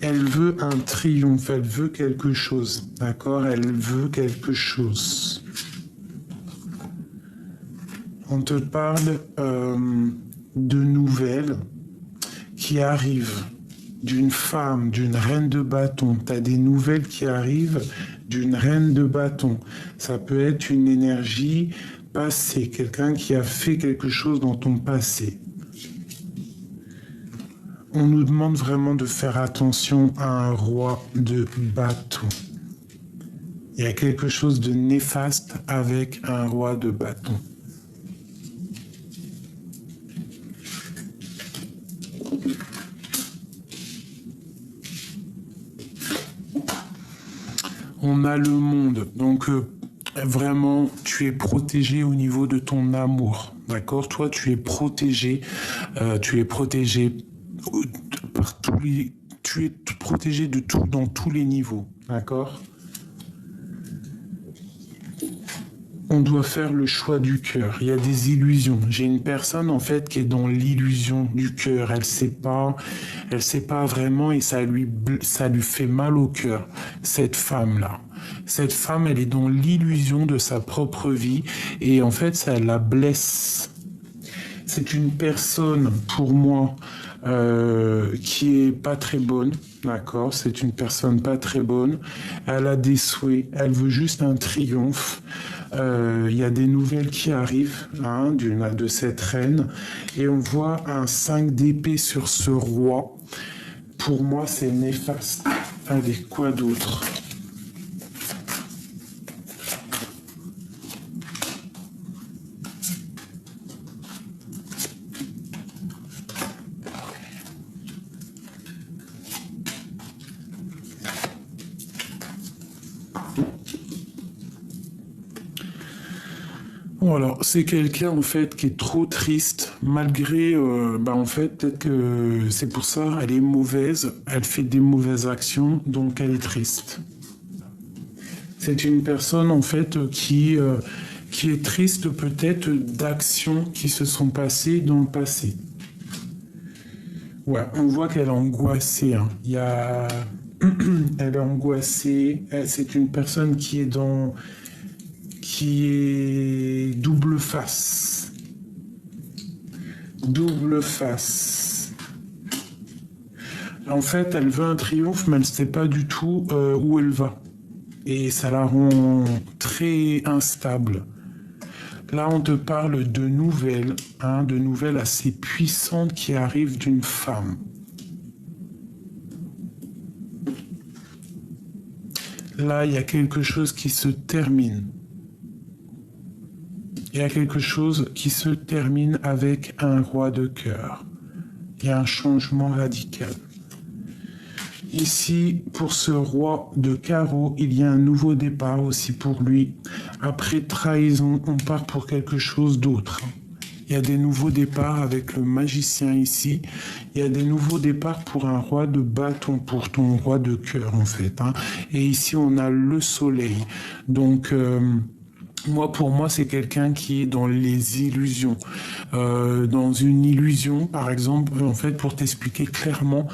Elle veut un triomphe, elle veut quelque chose, d'accord? Elle veut quelque chose. On te parle de nouvelles qui arrivent d'une femme, d'une reine de bâton. Tu as des nouvelles qui arrivent d'une reine de bâton. Ça peut être une énergie passée, quelqu'un qui a fait quelque chose dans ton passé. On nous demande vraiment de faire attention à un roi de bâton. Il y a quelque chose de néfaste avec un roi de bâton. On a le monde, donc vraiment, tu es protégé au niveau de ton amour, d'accord? Toi, tu es protégé par tu es protégé de tout dans tous les niveaux, d'accord? On doit faire le choix du cœur. Il y a des illusions. J'ai une personne en fait qui est dans l'illusion du cœur. Elle sait pas vraiment et ça lui fait mal au cœur. Cette femme-là. Cette femme, elle est dans l'illusion de sa propre vie et en fait, ça la blesse. c'est une personne, pour moi, qui est pas très bonne, d'accord? C'est une personne pas très bonne. Elle a des souhaits, elle veut juste un triomphe. Il y a des nouvelles qui arrivent hein, de cette reine. Et on voit un 5 d'épée sur ce roi. Pour moi, c'est néfaste. Allez, quoi d'autre? Bon, alors, c'est quelqu'un en fait qui est trop triste, malgré, en fait, peut-être que c'est pour ça, elle est mauvaise, elle fait des mauvaises actions, donc elle est triste. C'est une personne en fait qui est triste peut-être d'actions qui se sont passées dans le passé. Ouais, on voit qu'elle est angoissée. Hein. Il y a... Elle est angoissée. C'est une personne qui est double face. Double face. En fait, elle veut un triomphe, mais elle ne sait pas du tout où elle va. Et ça la rend très instable. Là, on te parle de nouvelles assez puissantes qui arrivent d'une femme. Là, il y a quelque chose qui se termine. Il y a quelque chose qui se termine avec un roi de cœur. Il y a un changement radical. Ici, pour ce roi de carreau, il y a un nouveau départ aussi pour lui. Après trahison, on part pour quelque chose d'autre. Il y a des nouveaux départs avec le magicien ici. Il y a des nouveaux départs pour un roi de bâton, pour ton roi de cœur en fait. Hein. Et ici, on a le soleil. Donc... pour moi, c'est quelqu'un qui est dans les illusions. Dans une illusion, par exemple, en fait, pour t'expliquer clairement,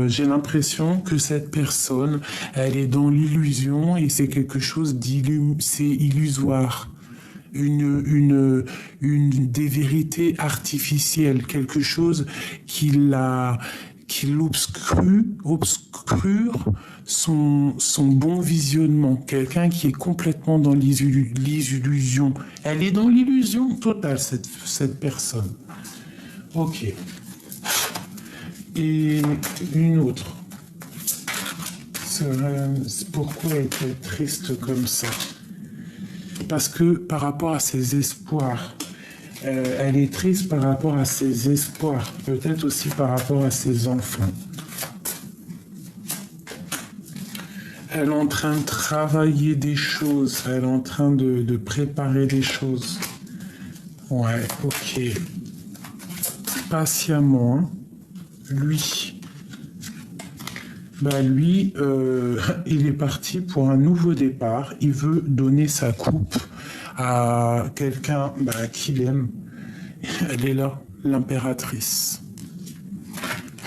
j'ai l'impression que cette personne, elle est dans l'illusion et c'est quelque chose c'est illusoire. Des vérités artificielles, quelque chose qui obscure son bon visionnement. Quelqu'un qui est complètement dans les illusions. Elle est dans l'illusion totale, cette personne. Ok. Et une autre. Pourquoi est-elle triste comme ça? Parce que par rapport à ses espoirs, elle est triste par rapport à ses espoirs, peut-être aussi par rapport à ses enfants. Elle est en train de travailler des choses, elle est en train de préparer des choses. Ouais, ok. Patiemment, hein. Lui, il est parti pour un nouveau départ. Il veut donner sa coupe à quelqu'un qu'il aime. Elle est là, l'impératrice.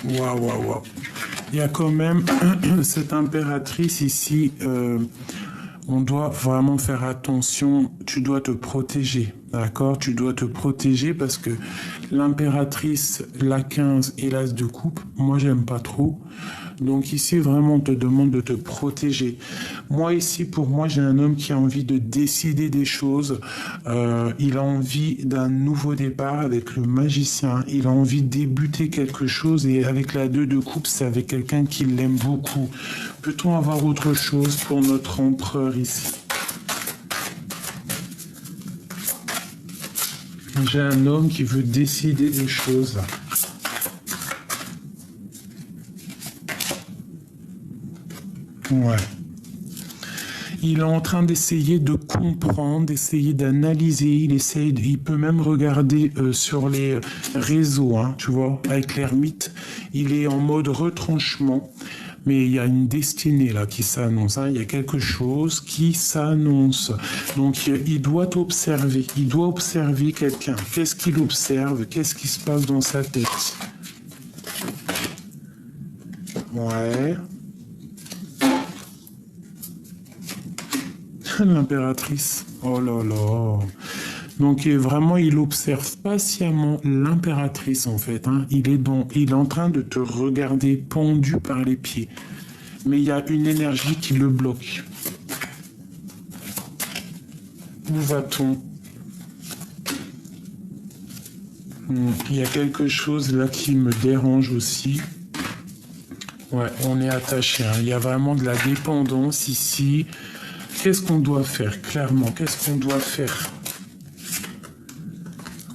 Waouh. Il y a quand même cette impératrice ici. On doit vraiment faire attention. Tu dois te protéger, d'accord? Tu dois te protéger parce que l'impératrice, la 15 et l'as de coupe, moi, j'aime pas trop. Donc ici, vraiment, on te demande de te protéger. Moi, ici, pour moi, j'ai un homme qui a envie de décider des choses. Il a envie d'un nouveau départ avec le magicien. Il a envie de débuter quelque chose. Et avec la 2 de coupe, c'est avec quelqu'un qui l'aime beaucoup. Peut-on avoir autre chose pour notre empereur ici? J'ai un homme qui veut décider des choses. Ouais. Il est en train d'essayer de comprendre, d'essayer d'analyser. Il peut même regarder sur les réseaux, hein, tu vois, avec l'ermite. Il est en mode retranchement. Mais il y a une destinée là qui s'annonce. Hein. Il y a quelque chose qui s'annonce. Donc il doit observer. Il doit observer quelqu'un. Qu'est-ce qu'il observe? Qu'est-ce qui se passe dans sa tête? Ouais. L'impératrice. Oh là là. Donc vraiment, il observe patiemment l'impératrice en fait, hein. Il est en train de te regarder pendu par les pieds. Mais il y a une énergie qui le bloque. Où va-t-on? Il y a quelque chose là qui me dérange aussi. Ouais, on est attaché, hein. Il y a vraiment de la dépendance ici. Qu'est-ce qu'on doit faire, clairement? Qu'est-ce qu'on doit faire?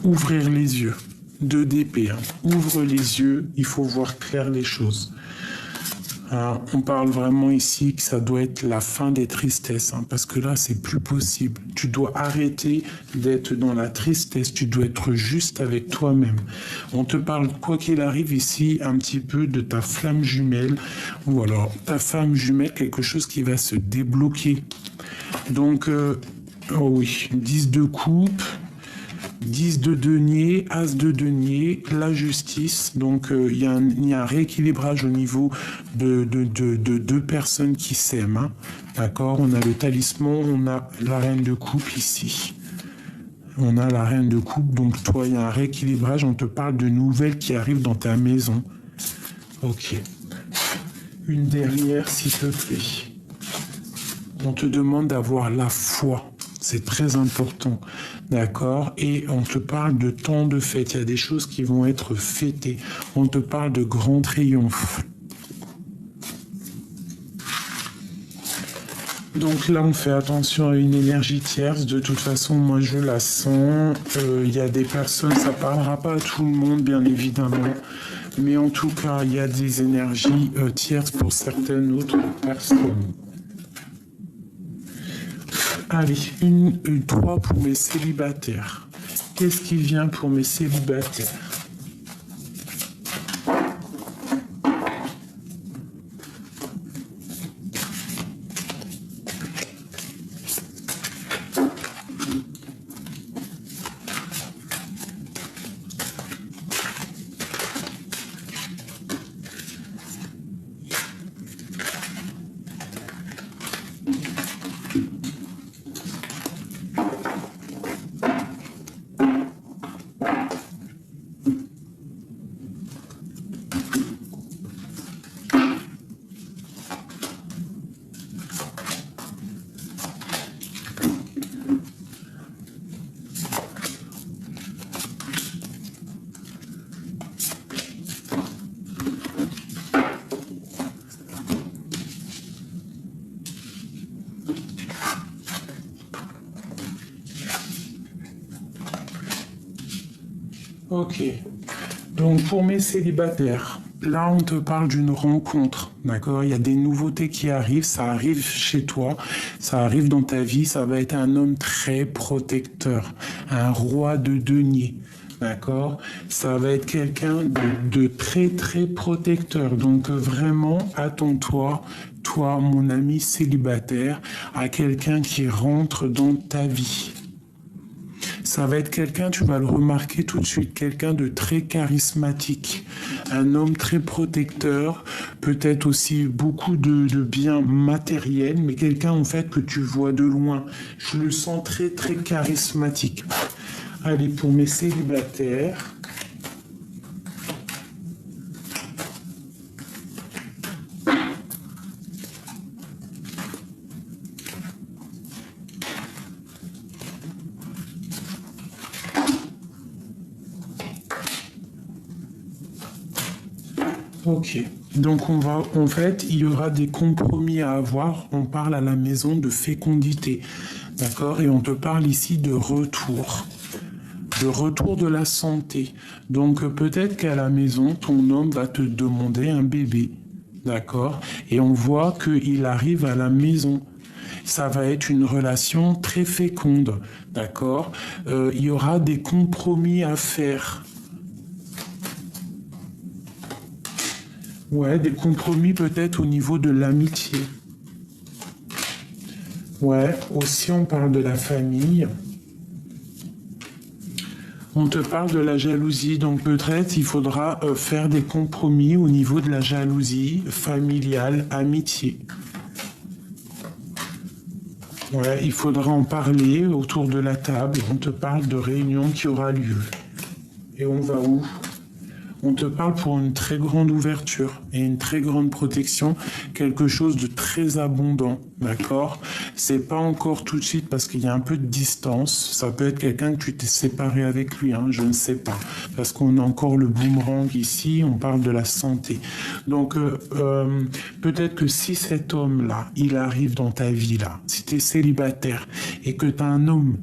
Ouvrir les yeux. 2 d'épée, hein. Ouvre les yeux, il faut voir clair les choses. Alors, on parle vraiment ici que ça doit être la fin des tristesses, hein, parce que là, c'est plus possible. Tu dois arrêter d'être dans la tristesse, tu dois être juste avec toi-même. On te parle, quoi qu'il arrive ici, un petit peu de ta flamme jumelle, ou alors ta femme jumelle, quelque chose qui va se débloquer. Donc, oh oui, 10 de coupe. 10 de denier, as de denier, la justice. Donc, il y a un rééquilibrage au niveau de 2 personnes qui s'aiment. Hein. D'accord? On a le talisman, on a la reine de coupe ici. On a la reine de coupe. Donc, toi, il y a un rééquilibrage. On te parle de nouvelles qui arrivent dans ta maison. Ok. Une dernière, s'il te plaît. On te demande d'avoir la foi. C'est très important, d'accord? Et on te parle de temps de fête. Il y a des choses qui vont être fêtées. On te parle de grand triomphe. Donc là, on fait attention à une énergie tierce. De toute façon, moi, je la sens. Il y a des personnes, ça parlera pas à tout le monde, bien évidemment. Mais en tout cas, il y a des énergies tierces pour certaines autres personnes. Allez, une 3 pour mes célibataires. Qu'est-ce qui vient pour mes célibataires? Ok. Donc pour mes célibataires, là on te parle d'une rencontre, d'accord? Il y a des nouveautés qui arrivent, ça arrive chez toi, ça arrive dans ta vie, ça va être un homme très protecteur, un roi de denier, d'accord? Ça va être quelqu'un de très très protecteur, donc vraiment attends-toi, toi mon ami célibataire, à quelqu'un qui rentre dans ta vie. Ça va être quelqu'un, tu vas le remarquer tout de suite, quelqu'un de très charismatique, un homme très protecteur, peut-être aussi beaucoup de biens matériels, mais quelqu'un en fait que tu vois de loin. Je le sens très très charismatique. Allez, pour mes célibataires. Ok. Donc en fait, il y aura des compromis à avoir. On parle à la maison de fécondité, d'accord? Et on te parle ici de retour de la santé. Donc peut-être qu'à la maison, ton homme va te demander un bébé, d'accord? Et on voit qu'il arrive à la maison. Ça va être une relation très féconde, d'accord? Il y aura des compromis à faire. Ouais, des compromis peut-être au niveau de l'amitié. Ouais, aussi on parle de la famille. On te parle de la jalousie, donc peut-être il faudra faire des compromis au niveau de la jalousie familiale, amitié. Ouais, il faudra en parler autour de la table. On te parle de réunion qui aura lieu. Et on va où? On te parle pour une très grande ouverture et une très grande protection, quelque chose de très abondant, d'accord? C'est pas encore tout de suite parce qu'il y a un peu de distance. Ça peut être quelqu'un que tu t'es séparé avec lui, hein, je ne sais pas. Parce qu'on a encore le boomerang ici, on parle de la santé. Donc peut-être que si cet homme-là, il arrive dans ta vie là, si tu es célibataire et que tu as un homme,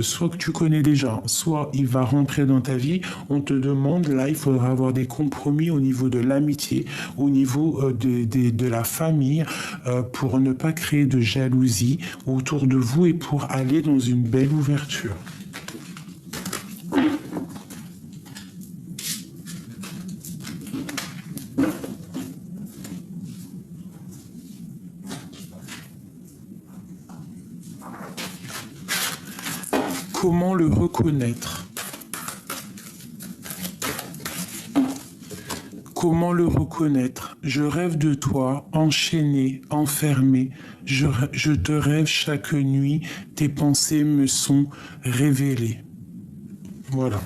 soit que tu connais déjà, soit il va rentrer dans ta vie, on te demande, là, il faudra avoir des compromis au niveau de l'amitié, au niveau de la famille, pour ne pas créer de jalousie autour de vous et pour aller dans une belle ouverture. Comment le reconnaître? Comment le reconnaître? Je rêve de toi, enchaîné, enfermé. Je te rêve chaque nuit, tes pensées me sont révélées. Voilà.